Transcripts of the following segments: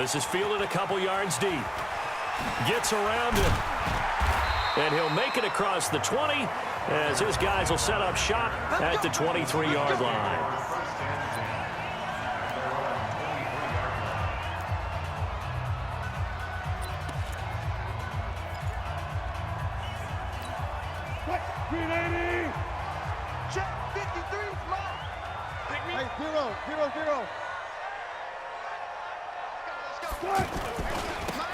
This is fielded a couple yards deep. Gets around him. And he'll make it across the 20 as his guys will set up shop at the 23-yard line. Check 53, hey, 0-0-0.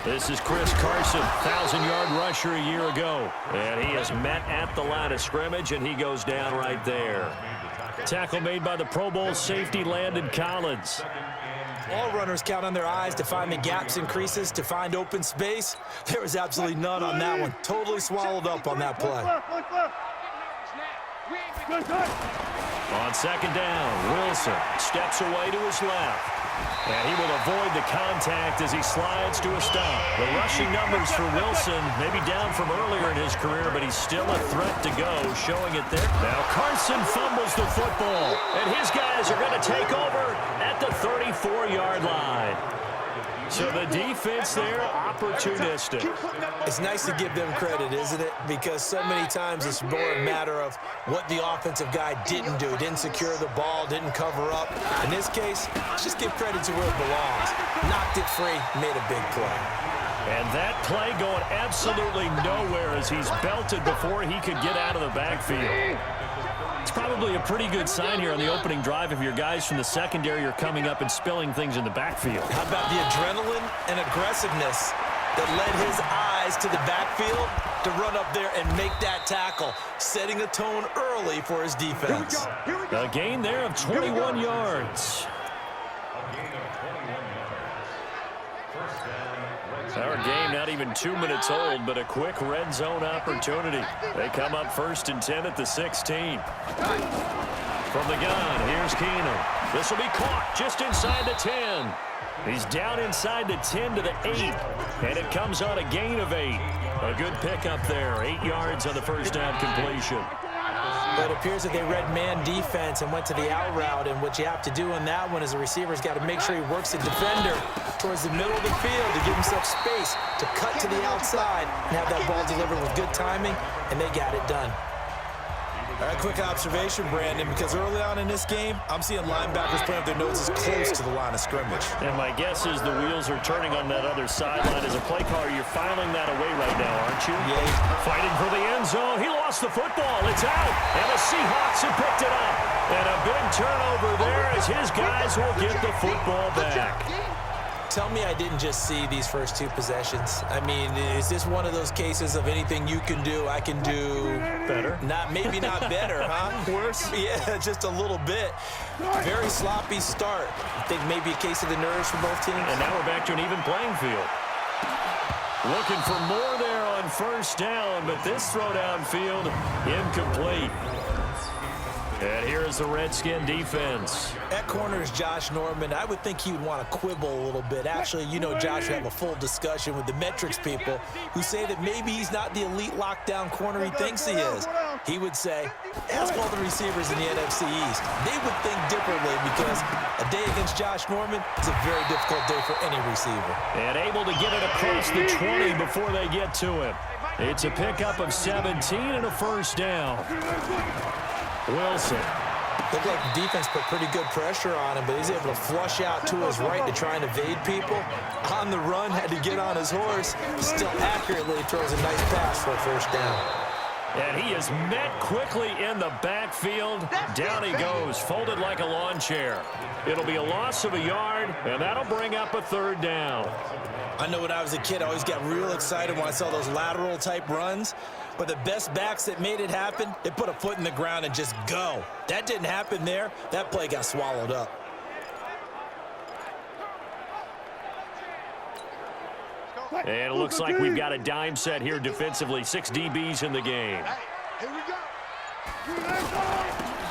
This is Chris Carson, 1,000-yard rusher a year ago. And he is met at the line of scrimmage, and he goes down right there. Tackle made by the Pro Bowl safety Landon Collins. All runners count on their eyes to find the gaps and creases, to find open space. There was absolutely none on that one. Totally swallowed up on that play. On second down, Wilson steps away to his left. And he will avoid the contact as he slides to a stop. The rushing numbers for Wilson may be down from earlier in his career, but he's still a threat to go, showing it there. Now Carson fumbles the football, and his guys are going to take over at the 34-yard line. So the defense there, opportunistic. It's nice to give them credit, isn't it? Because so many times it's more a matter of what the offensive guy didn't do. Didn't secure the ball, didn't cover up. In this case, just give credit to where it belongs. Knocked it free, made a big play. And that play going absolutely nowhere as he's belted before he could get out of the backfield. It's probably a pretty good sign here on the opening drive if your guys from the secondary are coming up and spilling things in the backfield. How about the adrenaline and aggressiveness that led his eyes to the backfield to run up there and make that tackle, setting a tone early for his defense. A gain there of 21 yards. Our game not even 2 minutes old, but a quick red zone opportunity. They come up 1st and 10 at the 16. From the gun, here's Keenum. This will be caught just inside the 10. He's down inside the 10 to the 8, and it comes on a gain of 8. A good pickup there, 8 yards on the first down completion. But it appears that they read man defense and went to the out route, and what you have to do on that one is the receiver's got to make sure he works the defender towards the middle of the field to give himself space to cut to the outside and have that ball delivered with good timing, and they got it done. All right, quick observation, Brandon, because early on in this game, I'm seeing linebackers putting up their noses close to the line of scrimmage. And my guess is the wheels are turning on that other sideline. As a play caller, you're filing that away right now, aren't you? Yeah. Fighting for the end zone. He lost the football. It's out. And the Seahawks have picked it up. And a big turnover there as his guys will get the football back. Tell me I didn't just see these first 2 possessions. I mean, is this one of those cases of anything you can do, I can do better? Maybe not better, huh? Worse? Yeah, just a little bit. Very sloppy start. I think maybe a case of the nerves for both teams. And now we're back to an even playing field. Looking for more there on first down, but this throw downfield incomplete. And here is the Redskin defense. At corner is Josh Norman. I would think he would want to quibble a little bit. Actually, you know, Josh would have a full discussion with the metrics people who say that maybe he's not the elite lockdown corner he thinks he is. He would say, ask all the receivers in the NFC East. They would think differently because a day against Josh Norman is a very difficult day for any receiver. And able to get it across the 20 before they get to him. It's a pickup of 17 and a first down. Wilson. Looked like the defense put pretty good pressure on him, but he's able to flush out to his right to try and evade people. On the run, had to get on his horse. Still accurately throws a nice pass for a first down. And he is met quickly in the backfield. Down he goes, folded like a lawn chair. It'll be a loss of a yard, and that'll bring up a 3rd down. I know when I was a kid, I always got real excited when I saw those lateral-type runs. But the best backs that made it happen, they put a foot in the ground and just go. That didn't happen there. That play got swallowed up. And it looks like we've got a dime set here defensively. 6 DBs in the game. Here we go.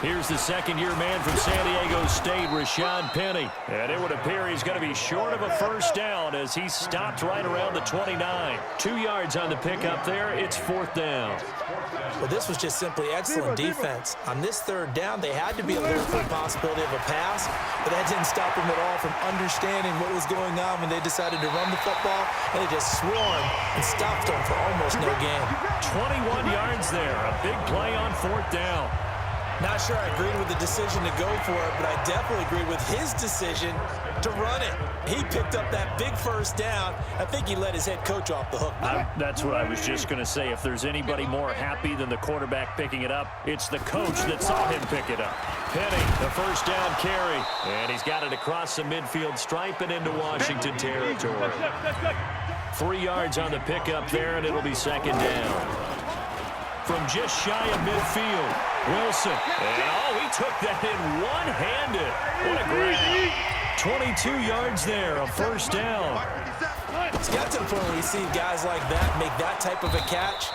Here's the second-year man from San Diego State, Rashad Penny. And it would appear he's going to be short of a first down as he stopped right around the 29. 2 yards on the pickup there. It's 4th down. Well, this was just simply excellent defense. On this 3rd down, they had to be alert for the possibility of a pass, but that didn't stop them at all from understanding what was going on when they decided to run the football, and they just swarmed and stopped them for almost no gain. 21 yards there. A big play on 4th down. Not sure I agreed with the decision to go for it, but I definitely agreed with his decision to run it. He picked up that big first down. I think he let his head coach off the hook. That's what I was just going to say. If there's anybody more happy than the quarterback picking it up, it's the coach that saw him pick it up. Penny, the first down carry. And he's got it across the midfield stripe and into Washington territory. 3 yards on the pickup there, and it'll be 2nd down. From just shy of midfield, Wilson. And, he took that in one-handed. What a grab. 22 yards there, a first down. It's got to the point where you see guys like that make that type of a catch.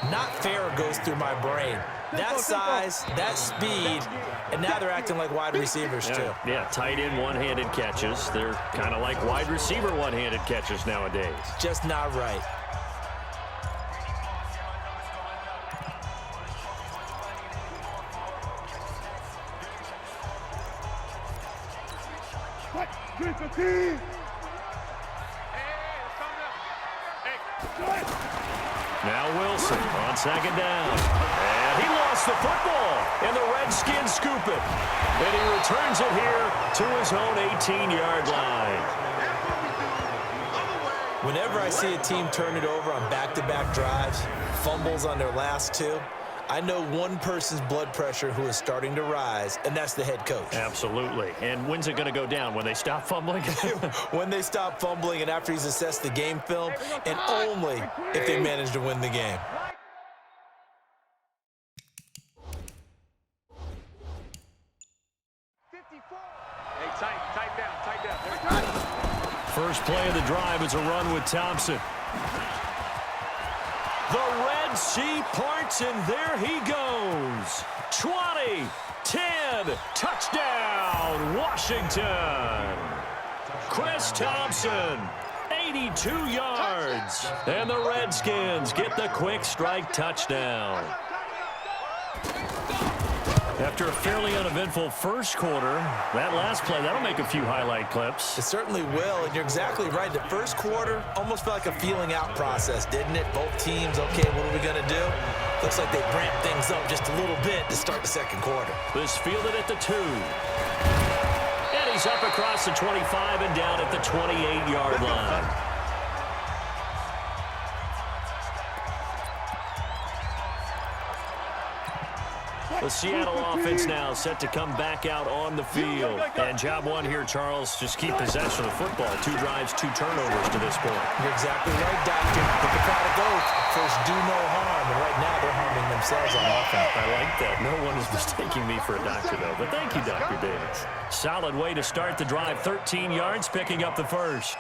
Not fair goes through my brain. That size, that speed, and now they're acting like wide receivers, too. Yeah, tight end one-handed catches. They're kind of like wide receiver one-handed catches nowadays. Just not right. Now Wilson on 2nd down. And he lost the football, and the Redskins scoop it. And he returns it here to his own 18-yard line. Whenever I see a team turn it over on back-to-back drives, fumbles on their last 2, I know one person's blood pressure who is starting to rise, and that's the head coach. Absolutely. And when's it going to go down? When they stop fumbling? When they stop fumbling and after he's assessed the game film, and only if they manage to win the game. First play of the drive is a run with Thompson. The Red Sea parts, and there he goes. 20, 10, touchdown, Washington. Chris Thompson, 82 yards. And the Redskins get the quick strike touchdown. After a fairly uneventful first quarter, that last play, that'll make a few highlight clips. It certainly will, and you're exactly right. The first quarter almost felt like a feeling out process, didn't it? Both teams, okay, what are we going to do? Looks like they ramped things up just a little bit to start the second quarter. This fielded at the 2. And he's up across the 25 and down at the 28-yard line. The Seattle offense now set to come back out on the field. And job one here, Charles, just keep possession of the football. 2 drives, 2 turnovers to this point. You're exactly right, Doctor. Hippocratic oath, first do no harm. And right now they're harming themselves on offense. I like that. No one is mistaking me for a doctor, though. But thank you, Dr. Davis. Solid way to start the drive. 13 yards, picking up the first.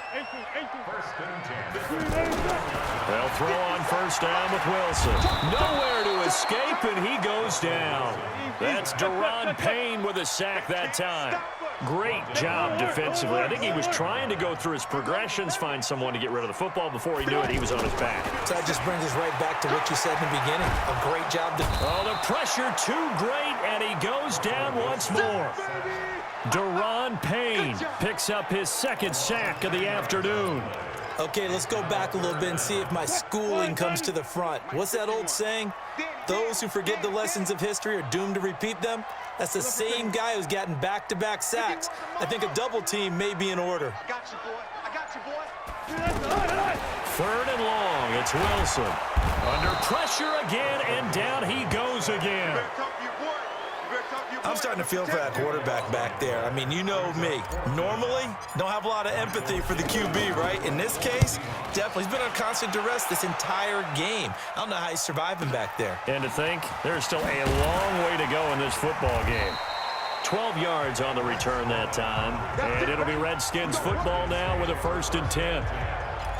They'll throw on first down with Wilson. Nowhere to escape, and he goes down. That's Deron Payne with a sack that time. Great job defensively. I think he was trying to go through his progressions, find someone to get rid of the football. Before he knew it, he was on his back. So that just brings us right back to what you said in the beginning. A great job. Oh, the pressure too great, and he goes down once more. Deron Payne picks up his 2nd sack of the afternoon. Okay, let's go back a little bit and see if my schooling comes to the front. What's that old saying? Those who forget the lessons of history are doomed to repeat them. That's the same guy who's gotten back-to-back sacks. I think a double team may be in order. I got you, boy. I got you, boy. 3rd and long. It's Wilson. Under pressure again, and down he goes again. I'm starting to feel for that quarterback back there. I mean, you know me. Normally, don't have a lot of empathy for the QB, right? In this case, definitely. He's been on constant duress this entire game. I don't know how he's surviving back there. And to think, there's still a long way to go in this football game. 12 yards on the return that time. And it'll be Redskins football now with a 1st and 10.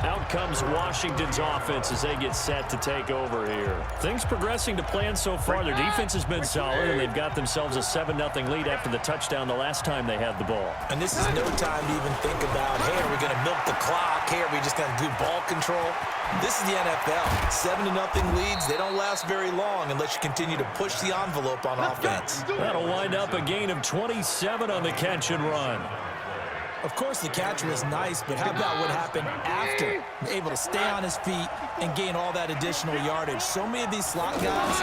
Out comes Washington's offense as they get set to take over here. Things progressing to plan so far. Their defense has been solid, and they've got themselves a 7-0 lead after the touchdown the last time they had the ball. And this is no time to even think about, hey, are we going to milk the clock? Hey, are we just going to do ball control? This is the NFL. 7-0 leads, they don't last very long unless you continue to push the envelope on offense. That'll wind up a gain of 27 on the catch and run. Of course, the catch was nice, but how about what happened after? Able to stay on his feet and gain all that additional yardage. So many of these slot guys,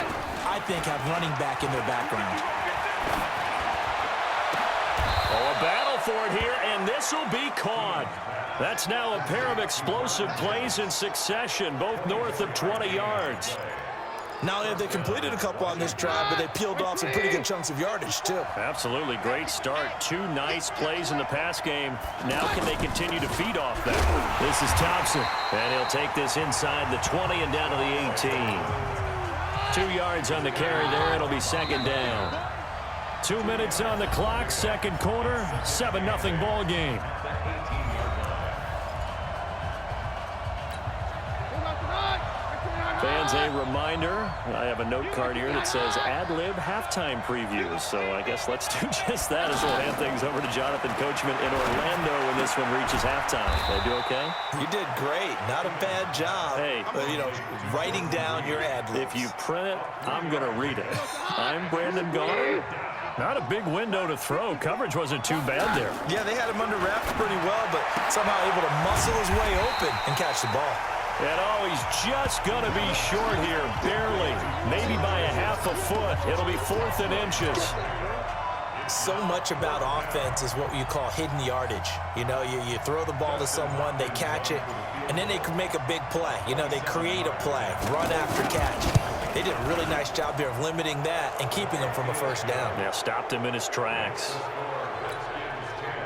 I think, have running back in their background. Oh, a battle for it here, and this will be caught. That's now a pair of explosive plays in succession, both north of 20 yards. Now, they completed a couple on this drive, but they peeled off some pretty good chunks of yardage, too. Absolutely. Great start. 2 nice plays in the pass game. Now can they continue to feed off that? This is Thompson, and he'll take this inside the 20 and down to the 18. 2 yards on the carry there. It'll be second down. 2 minutes on the clock, second quarter, 7-0 ball game. Fans, a reminder, I have a note card here that says ad-lib halftime previews. So I guess let's do just that as we'll hand things over to Jonathan Coachman in Orlando when this one reaches halftime. Did I do okay? You did great. Not a bad job. Hey. But, writing down your ad-libs. If you print it, I'm going to read it. I'm Brandon Gaudin. Not a big window to throw. Coverage wasn't too bad there. Yeah, they had him under wraps pretty well, but somehow able to muscle his way open and catch the ball. And he's just going to be short here, barely, maybe by a half a foot. It'll be 4th and inches. So much about offense is what you call hidden yardage. You throw the ball to someone, they catch it, and then they can make a big play. They create a play, run after catch. They did a really nice job there of limiting that and keeping him from a first down. Yeah, stopped him in his tracks.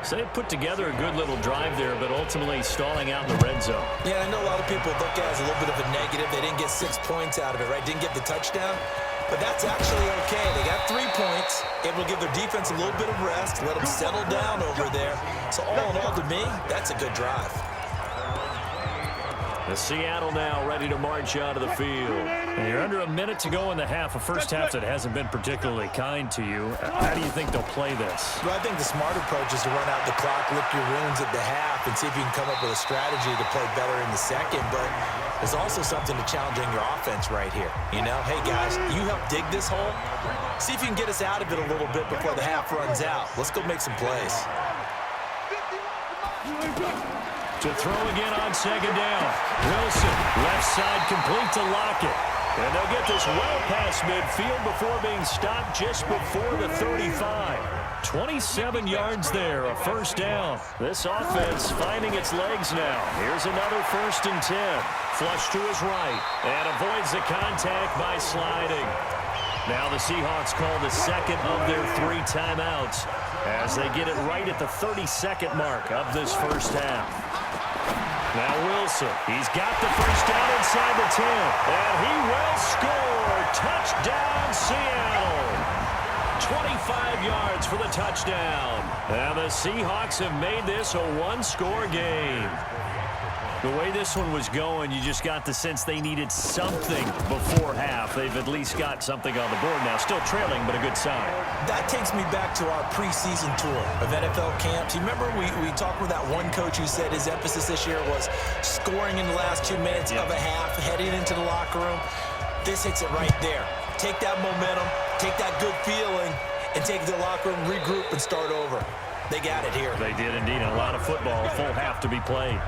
So they put together a good little drive there, but ultimately stalling out in the red zone. Yeah, I know a lot of people look at it as a little bit of a negative. They didn't get 6 points out of it, right? Didn't get the touchdown. But that's actually okay. They got 3 points. Able to give their defense a little bit of rest, let them settle down over there. So all in all, to me, that's a good drive. The Seattle now ready to march out of the field. And you're under a minute to go in the half. A first half that hasn't been particularly kind to you. How do you think they'll play this? Well, I think the smart approach is to run out the clock, lick your wounds at the half, and see if you can come up with a strategy to play better in the second. But there's also something to challenging your offense right here. Hey, guys, you help dig this hole. See if you can get us out of it a little bit before the half runs out. Let's go make some plays. To throw again on second down. Wilson, left side complete to Lockett. And they'll get this well past midfield before being stopped just before the 35. 27 yards there, a first down. This offense finding its legs now. Here's another 1st and 10. Flush to his right and avoids the contact by sliding. Now the Seahawks call the second of their 3 timeouts as they get it right at the 32nd mark of this first half. Now Wilson, he's got the first down inside the 10, and he will score. Touchdown, Seattle. 25 yards for the touchdown. And the Seahawks have made this a 1-score game. The way this one was going, you just got the sense they needed something before half. They've at least got something on the board now. Still trailing, but a good sign. That takes me back to our preseason tour of NFL camps. You remember we talked with that one coach who said his emphasis this year was scoring in the last 2 minutes of a half, heading into the locker room. This hits it right there. Take that momentum, take that good feeling, and take it to the locker room, regroup, and start over. They got it here. They did indeed. A lot of football, full half to be played.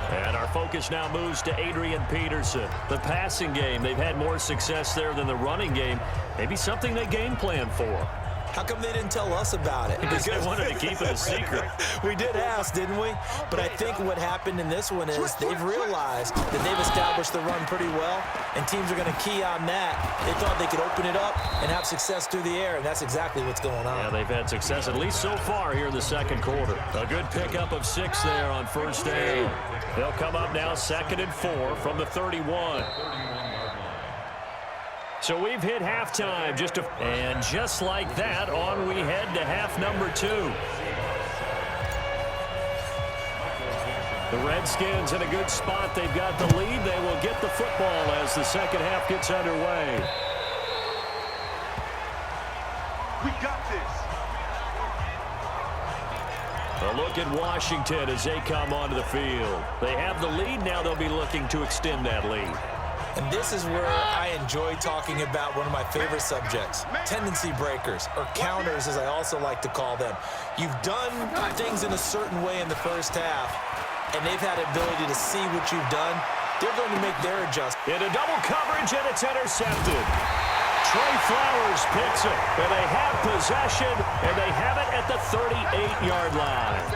And our focus now moves to Adrian Peterson. The passing game, they've had more success there than the running game. Maybe something they game plan for. How come they didn't tell us about it? Because they wanted to keep it a secret. We did ask, didn't we? But I think what happened in this one is they've realized that they've established the run pretty well, and teams are going to key on that. They thought they could open it up and have success through the air, and that's exactly what's going on. Yeah, they've had success, at least so far here in the second quarter. A good pickup of 6 there on first down. They'll come up now 2nd and 4 from the 31. So we've hit halftime, and just like that, on we head to half number 2. The Redskins in a good spot. They've got the lead. They will get the football as the second half gets underway. We got this. A look at Washington as they come onto the field. They have the lead. Now they'll be looking to extend that lead. And this is where I enjoy talking about one of my favorite subjects, tendency breakers, or counters as I also like to call them. You've done things in a certain way in the first half, and they've had the ability to see what you've done. They're going to make their adjustment. In a double coverage, and it's intercepted. Trey Flowers picks it, and they have possession, and they have it at the 38-yard line.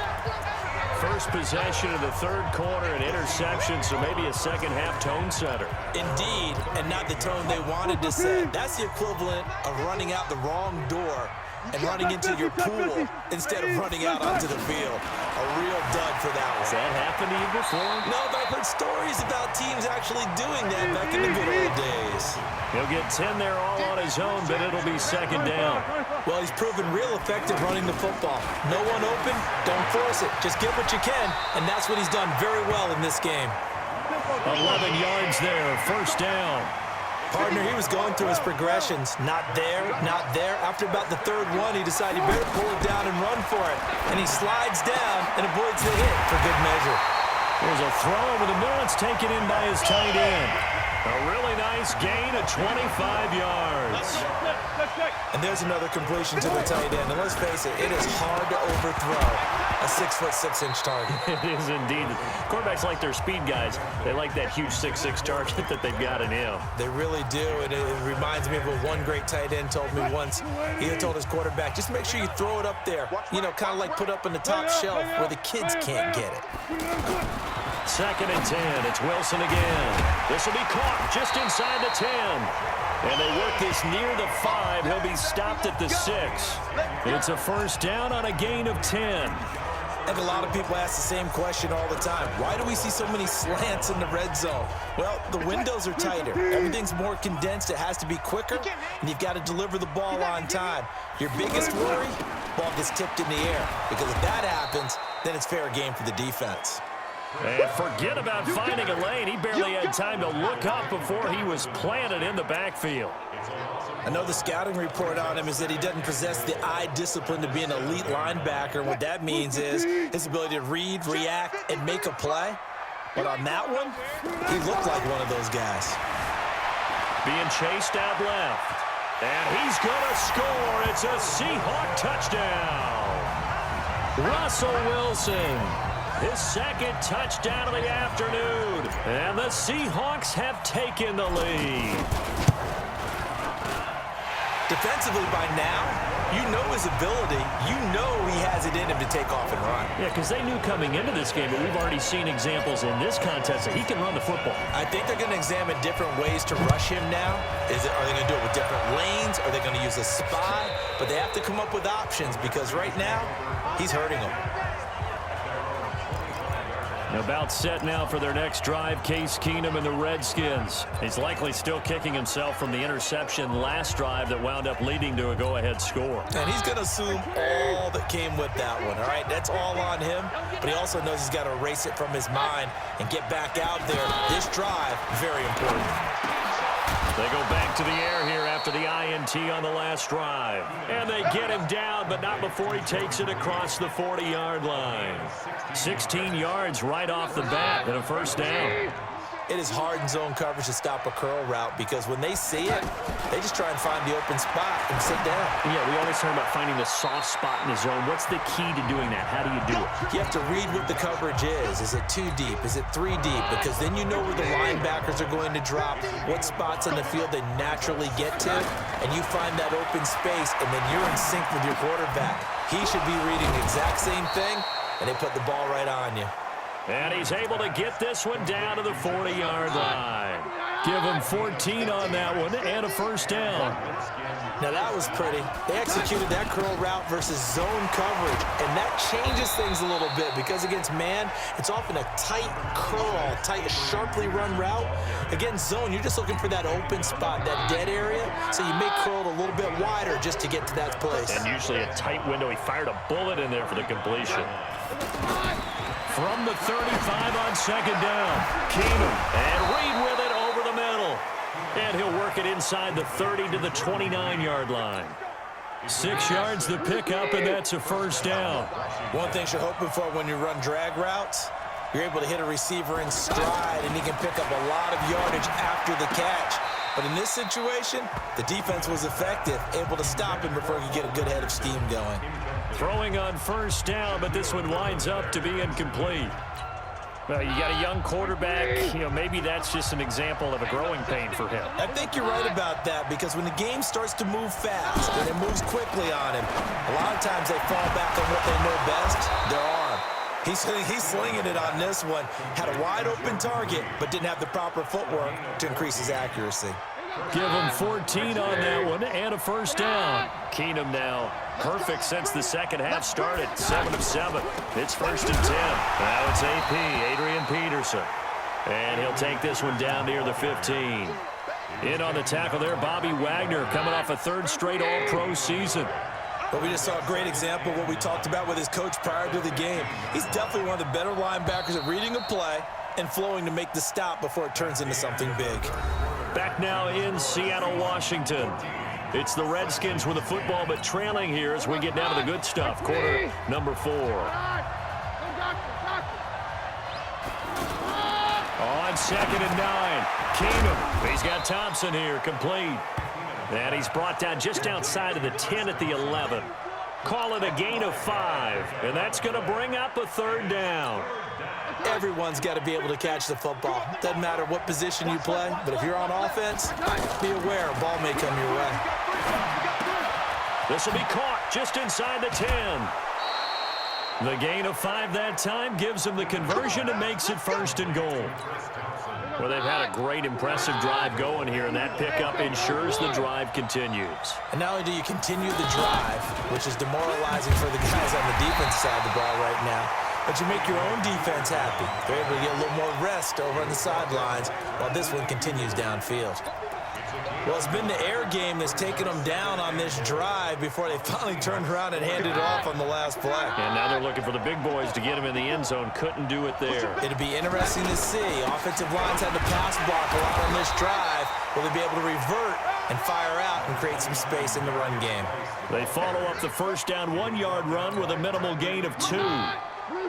First possession of the third quarter, an interception, so maybe a second-half tone setter. Indeed, and not the tone they wanted to set. That's the equivalent of running out the wrong door and running into your pool instead of running out onto the field. A real dud for that one. Has that happened to you before? No, but I've heard stories about teams actually doing that back in the good old days. He'll get 10 there all on his own, but it'll be second down. Well, he's proven real effective running the football. No one open, don't force it. Just get what you can, and that's what he's done very well in this game. 11 yards there, first down. Partner, he was going through his progressions. Not there, not there. After about the third one, he decided he better pull it down and run for it. And he slides down and avoids the hit for good measure. There's a throw over the middle. It's taken in by his tight end. A really nice gain of 25 yards. And there's another completion to the tight end. And let's face it, it is hard to overthrow a 6'6" target. It is indeed. Quarterbacks like their speed guys. They like that huge 6'6" target that they've got in him. They really do, and it reminds me of what one great tight end told me once. He had told his quarterback, just make sure you throw it up there. You know, kind of like put up on the top shelf where the kids can't get it. Second and 10. It's Wilson again. This will be caught just inside the 10. And they work this near the 5. He'll be stopped at the 6. It's a first down on a gain of 10. And a lot of people ask the same question all the time. Why do we see so many slants in the red zone? Well, the windows are tighter. Everything's more condensed. It has to be quicker, and you've got to deliver the ball on time. Your biggest worry, ball gets tipped in the air. Because if that happens, then it's fair game for the defense. And forget about finding a lane. He barely had time to look up before he was planted in the backfield. I know the scouting report on him is that he doesn't possess the eye discipline to be an elite linebacker. What that means is his ability to read, react, and make a play. But on that one, he looked like one of those guys. Being chased out left. And he's going to score. It's a Seahawk touchdown. Russell Wilson. His second touchdown of the afternoon. And the Seahawks have taken the lead. Defensively by now, you know his ability. You know he has it in him to take off and run. Yeah, because they knew coming into this game, but we've already seen examples in this contest that he can run the football. I think they're going to examine different ways to rush him now. Are they going to do it with different lanes? Are they going to use a spy? But they have to come up with options because right now, he's hurting them. About set now for their next drive, Case Keenum and the Redskins. He's likely still kicking himself from the interception last drive that wound up leading to a go-ahead score. And he's going to assume all that came with that one, all right? That's all on him, but he also knows he's got to erase it from his mind and get back out there. This drive, very important. They go back to the air here after the INT on the last drive. And they get him down, but not before he takes it across the 40-yard line. 16 yards right off the bat and a first down. It is hard in zone coverage to stop a curl route because when they see it, they just try and find the open spot and sit down. Yeah, we always talk about finding the soft spot in the zone. What's the key to doing that? How do you do it? You have to read what the coverage is. Is it 2 deep? Is it 3 deep? Because then you know where the linebackers are going to drop, what spots on the field they naturally get to, and you find that open space, and then you're in sync with your quarterback. He should be reading the exact same thing, and they put the ball right on you. And he's able to get this one down to the 40-yard line. Give him 14 on that one and a first down. Now that was pretty. They executed that curl route versus zone coverage, and that changes things a little bit because against man, it's often a tight curl, tight, sharply run route. Against zone, you're just looking for that open spot, that dead area, so you make curl a little bit wider just to get to that place. And usually a tight window. He fired a bullet in there for the completion. From the 35 on second down. Keenum, and Reed with it over the middle. And he'll work it inside the 30 to the 29-yard line. 6 yards to pick up, and that's a first down. One thing you're hoping for when you run drag routes, you're able to hit a receiver in stride, and he can pick up a lot of yardage after the catch. But in this situation, the defense was effective, able to stop him before he could get a good head of steam going. Throwing on first down, but this one winds up to be incomplete. Well, you got a young quarterback. Maybe that's just an example of a growing pain for him. I think you're right about that, because when the game starts to move fast and it moves quickly on him, a lot of times they fall back on what they know best, their arm. He's slinging it on this one. Had a wide-open target, but didn't have the proper footwork to increase his accuracy. Give him 14 on that one and a first down. Keenum now perfect since the second half started. 7 of 7. It's first and 10. Now it's AP, Adrian Peterson. And he'll take this one down near the 15. In on the tackle there, Bobby Wagner, coming off a third straight All-Pro season. But we just saw a great example of what we talked about with his coach prior to the game. He's definitely one of the better linebackers at reading a play and flowing to make the stop before it turns into something big. Back now in Seattle, Washington. It's the Redskins with the football, but trailing here as we get down to the good stuff. Quarter number 4. On second and 9. Keenum. He's got Thompson here, complete. And he's brought down just outside of the 10 at the 11. Call it a gain of 5. And that's going to bring up a third down. Everyone's got to be able to catch the football. Doesn't matter what position you play, but if you're on offense, be aware a ball may come your way. This will be caught just inside the 10. The gain of 5 that time gives him the conversion and makes it first and goal. Well, they've had a great, impressive drive going here, and that pickup ensures the drive continues. And not only do you continue the drive, which is demoralizing for the guys on the defense side of the ball right now, but you make your own defense happy. They're able to get a little more rest over on the sidelines while this one continues downfield. Well, it's been the air game that's taken them down on this drive before they finally turned around and handed it off on the last play. And now they're looking for the big boys to get him in the end zone. Couldn't do it there. It'll be interesting to see. Offensive lines had to pass block a lot on this drive. Will they be able to revert and fire out and create some space in the run game? They follow up the first down 1-yard run with a minimal gain of 2.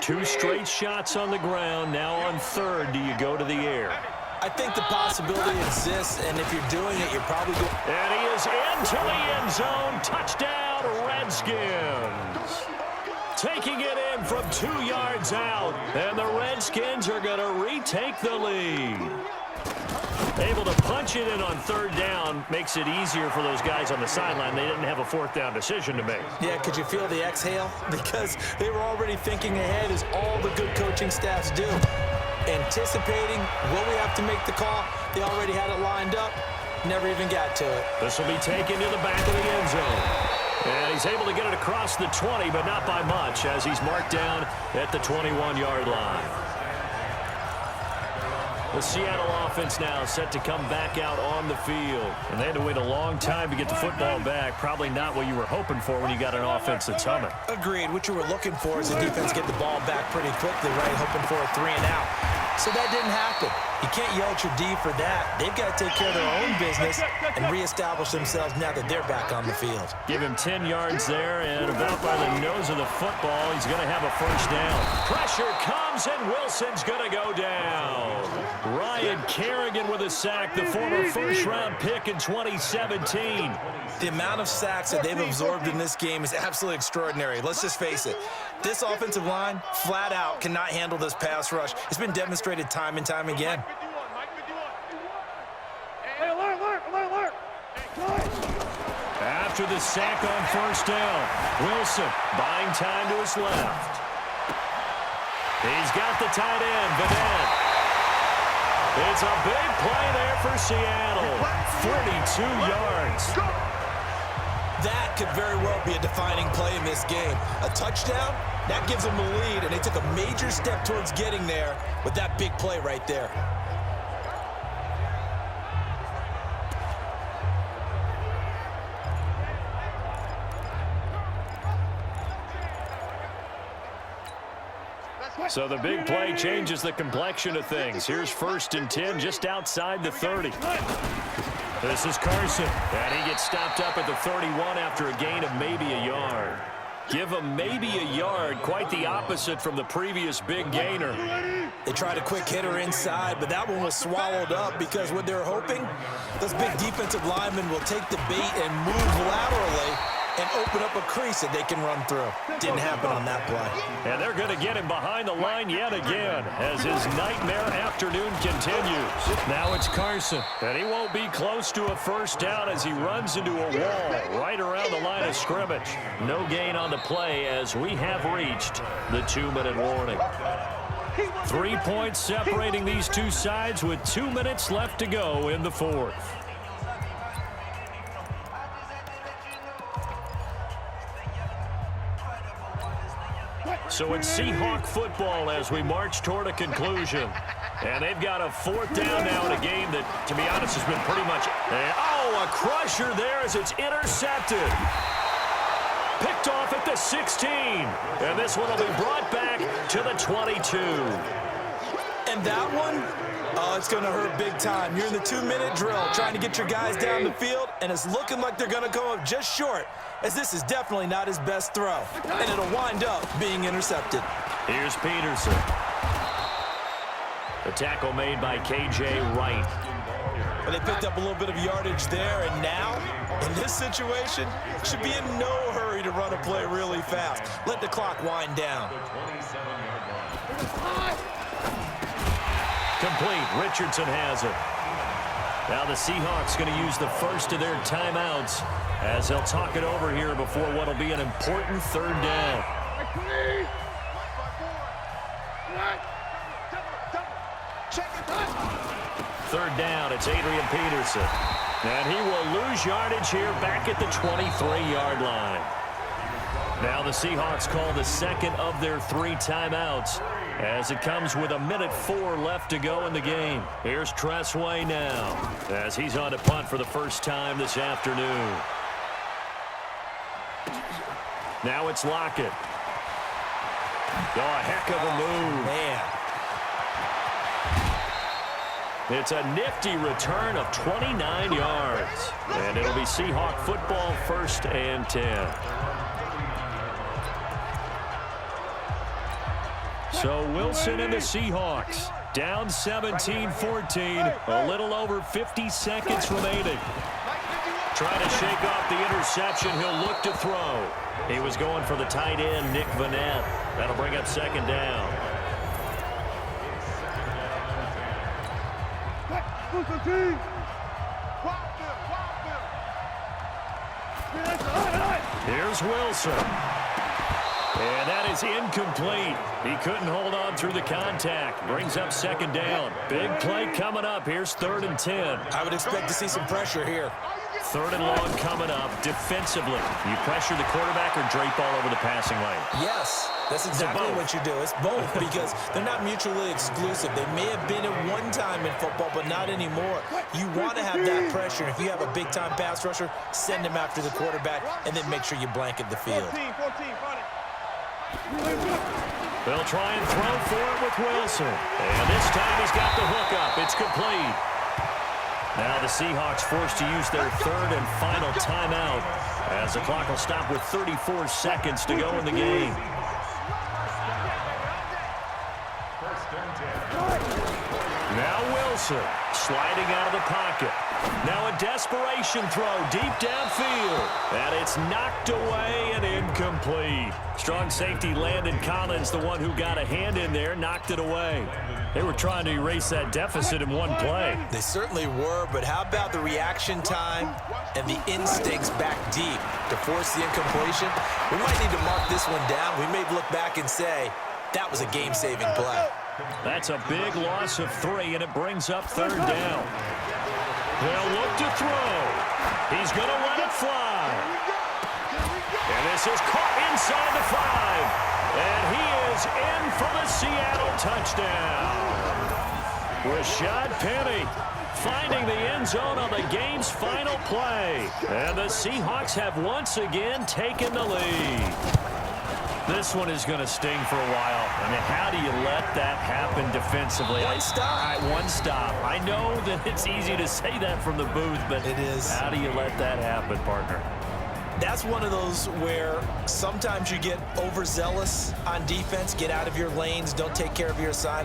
2 straight shots on the ground. Now on third, do you go to the air? I think the possibility exists, and if you're doing it, you're probably going. And he is into the end zone. Touchdown, Redskins. Taking it in from 2 yards out, and the Redskins are going to retake the lead. Able to punch it in on third down makes it easier for those guys on the sideline. They didn't have a fourth down decision to make. Yeah, could you feel the exhale? Because they were already thinking ahead, as all the good coaching staffs do. Anticipating, will we have to make the call? They already had it lined up, never even got to it. This will be taken to the back of the end zone. And he's able to get it across the 20, but not by much, as he's marked down at the 21-yard line. The Seattle offense now set to come back out on the field. And they had to wait a long time to get the football back. Probably not what you were hoping for when you got an offense that's humming. Agreed. What you were looking for is the defense get the ball back pretty quickly, right? Hoping for a 3 and out. So that didn't happen. You can't yell at your D for that. They've got to take care of their own business and reestablish themselves now that they're back on the field. Give him 10 yards there, and about by the nose of the football, he's going to have a first down. Pressure comes, and Wilson's going to go down. Ryan Kerrigan with a sack, the former first-round pick in 2017. The amount of sacks that they've absorbed in this game is absolutely extraordinary. Let's just face it. This offensive line, flat out, cannot handle this pass rush. It's been demonstrated time and time again. After the sack on first down, Wilson buying time to his left. He's got the tight end, Vanette. It's a big play there for Seattle. 42 yards. That could very well be a defining play in this game. A touchdown, that gives them the lead, and they took a major step towards getting there with that big play right there. So the big play changes the complexion of things. Here's 1st and 10 just outside the 30. This is Carson, and he gets stopped up at the 31 after a gain of maybe a yard. Give him maybe a yard, quite the opposite from the previous big gainer. They tried a quick hitter inside, but that one was swallowed up because what they're hoping, those big defensive linemen will take the bait and move laterally and open up a crease that they can run through. Didn't happen on that play. And they're going to get him behind the line yet again as his nightmare afternoon continues. Now it's Carson, and he won't be close to a first down as he runs into a wall right around the line of scrimmage. No gain on the play as we have reached the 2-minute warning. 3 points separating these two sides with 2 minutes left to go in the 4th. So it's Seahawk football as we march toward a conclusion. And they've got a 4th down now in a game that, to be honest, has been pretty much... Oh, a crusher there as it's intercepted. Picked off at the 16. And this one will be brought back to the 22. And that one, oh, it's going to hurt big time. You're in the 2-minute drill trying to get your guys down the field, and it's looking like they're going to come up just short, as this is definitely not his best throw. And it'll wind up being intercepted. Here's Peterson. The tackle made by K.J. Wright. Well, they picked up a little bit of yardage there, and now, in this situation, should be in no hurry to run a play really fast. Let the clock wind down. Complete. Richardson has it. Now the Seahawks going to use the first of their timeouts as they'll talk it over here before what will be an important 3rd down. Third down, it's Adrian Peterson. And he will lose yardage here back at the 23-yard line. Now the Seahawks call the second of their 3 timeouts as it comes with 1:04 left to go in the game. Here's Tressway now as he's on to punt for the first time this afternoon. Now it's Lockett. Oh, a heck of a move. Man. It's a nifty return of 29 yards. And it'll be Seahawk football, 1st and 10. So Wilson and the Seahawks down 17-14. A little over 50 seconds remaining. Trying to shake off the interception. He'll look to throw. He was going for the tight end, Nick Vanette. That'll bring up 2nd down. Here's Wilson. And that is incomplete. He couldn't hold on through the contact. Brings up 2nd down. Big play coming up. Here's 3rd and 10. I would expect to see some pressure here. 3rd and long coming up defensively. You pressure the quarterback or drape all over the passing lane? Yes, that's exactly what you do. It's both because they're not mutually exclusive. They may have been at one time in football, but not anymore. You want to have that pressure. If you have a big-time pass rusher, send him after the quarterback, and then make sure you blanket the field. They'll try and throw for it with Wilson. And this time he's got the hook up. It's complete. Now the Seahawks forced to use their 3rd and final timeout as the clock will stop with 34 seconds to go in the game. Now Wilson sliding out of the pocket. Now a desperation throw deep downfield. And it's knocked away and incomplete. Strong safety Landon Collins, the one who got a hand in there, knocked it away. They were trying to erase that deficit in one play. They certainly were, but how about the reaction time and the instincts back deep to force the incompletion? We might need to mark this one down. We may look back and say, that was a game-saving play. That's a big loss of 3, and it brings up 3rd down. They'll look to throw. He's going to let it fly. And this is caught inside the 5. And he is in for the Seattle touchdown. Rashad Penny finding the end zone on the game's final play. And the Seahawks have once again taken the lead. This one is going to sting for a while. I mean, how do you let that happen defensively? One stop. One stop. I know that it's easy to say that from the booth, but it is. How do you let that happen, partner? That's one of those where sometimes you get overzealous on defense, get out of your lanes, don't take care of your assignment.